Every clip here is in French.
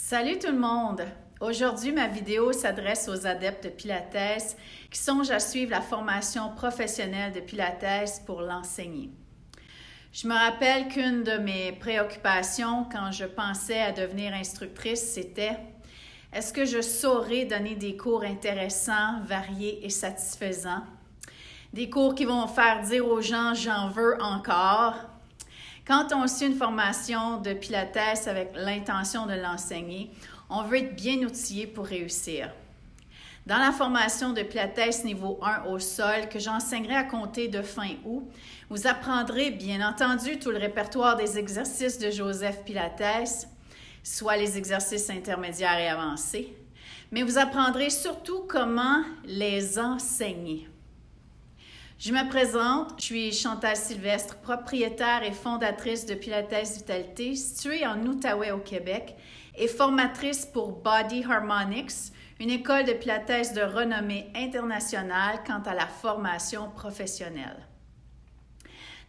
Salut tout le monde! Aujourd'hui, ma vidéo s'adresse aux adeptes de Pilates qui songent à suivre la formation professionnelle de Pilates pour l'enseigner. Je me rappelle qu'une de mes préoccupations quand je pensais à devenir instructrice, c'était « Est-ce que je saurais donner des cours intéressants, variés et satisfaisants? Des cours qui vont faire dire aux gens « j'en veux encore ». Quand on suit une formation de Pilates avec l'intention de l'enseigner, on veut être bien outillé pour réussir. Dans la formation de Pilates niveau 1 au sol que j'enseignerai à compter de fin août, vous apprendrez bien entendu tout le répertoire des exercices de Joseph Pilates, soit les exercices intermédiaires et avancés, mais vous apprendrez surtout comment les enseigner. Je me présente, je suis Chantal Sylvestre, propriétaire et fondatrice de Pilates Vitalité, située en Outaouais au Québec, et formatrice pour Body Harmonics, une école de Pilates de renommée internationale quant à la formation professionnelle.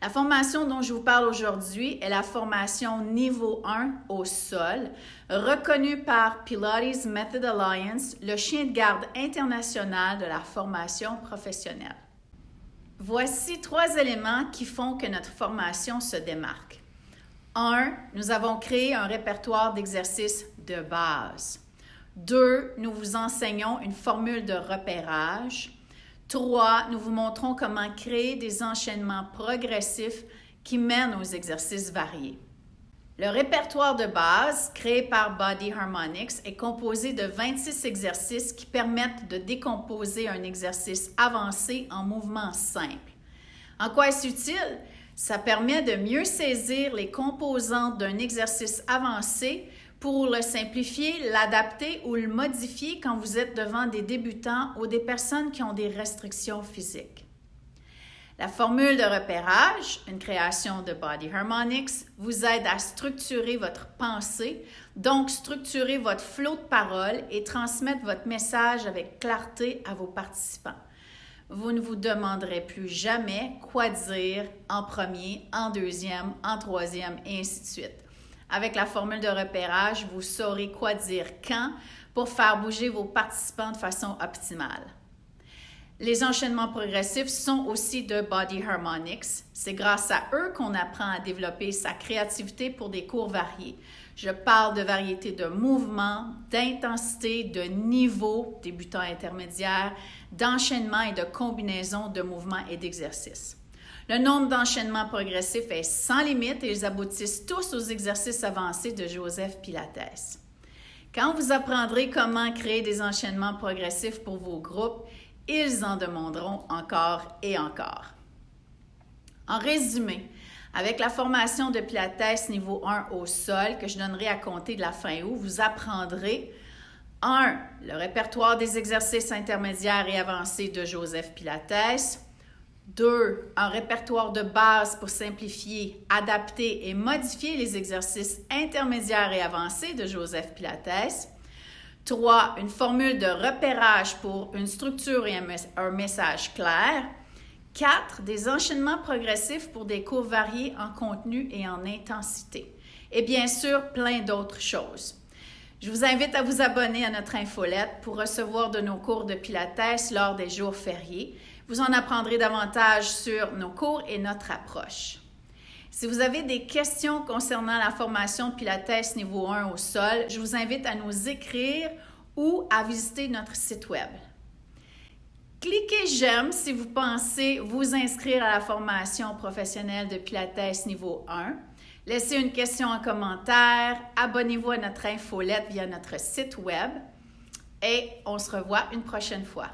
La formation dont je vous parle aujourd'hui est la formation niveau 1 au sol, reconnue par Pilates Method Alliance, le chien de garde international de la formation professionnelle. Voici 3 éléments qui font que notre formation se démarque. 1. Nous avons créé un répertoire d'exercices de base. 2. Nous vous enseignons une formule de repérage. 3. Nous vous montrons comment créer des enchaînements progressifs qui mènent aux exercices variés. Le répertoire de base, créé par Body Harmonics, est composé de 26 exercices qui permettent de décomposer un exercice avancé en mouvements simples. En quoi est-ce utile? Ça permet de mieux saisir les composantes d'un exercice avancé pour le simplifier, l'adapter ou le modifier quand vous êtes devant des débutants ou des personnes qui ont des restrictions physiques. La formule de repérage, une création de Body Harmonics, vous aide à structurer votre pensée, donc structurer votre flot de parole et transmettre votre message avec clarté à vos participants. Vous ne vous demanderez plus jamais quoi dire en premier, en deuxième, en troisième et ainsi de suite. Avec la formule de repérage, vous saurez quoi dire quand pour faire bouger vos participants de façon optimale. Les enchaînements progressifs sont aussi de Body Harmonics. C'est grâce à eux qu'on apprend à développer sa créativité pour des cours variés. Je parle de variété de mouvements, d'intensité, de niveau, débutant intermédiaire, d'enchaînement et de combinaison de mouvements et d'exercices. Le nombre d'enchaînements progressifs est sans limite et ils aboutissent tous aux exercices avancés de Joseph Pilates. Quand vous apprendrez comment créer des enchaînements progressifs pour vos groupes, ils en demanderont encore et encore. En résumé, avec la formation de Pilates niveau 1 au sol que je donnerai à compter de la fin août, vous apprendrez 1. Le répertoire des exercices intermédiaires et avancés de Joseph Pilates. 2. Un répertoire de base pour simplifier, adapter et modifier les exercices intermédiaires et avancés de Joseph Pilates. 3. Une formule de repérage pour une structure et un message clair. 4. Des enchaînements progressifs pour des cours variés en contenu et en intensité. Et bien sûr, plein d'autres choses. Je vous invite à vous abonner à notre infolette pour recevoir de nos cours de Pilates lors des jours fériés. Vous en apprendrez davantage sur nos cours et notre approche. Si vous avez des questions concernant la formation de Pilates niveau 1 au sol, je vous invite à nous écrire ou à visiter notre site web. Cliquez « J'aime » si vous pensez vous inscrire à la formation professionnelle de Pilates niveau 1. Laissez une question en commentaire, abonnez-vous à notre infolette via notre site web et on se revoit une prochaine fois.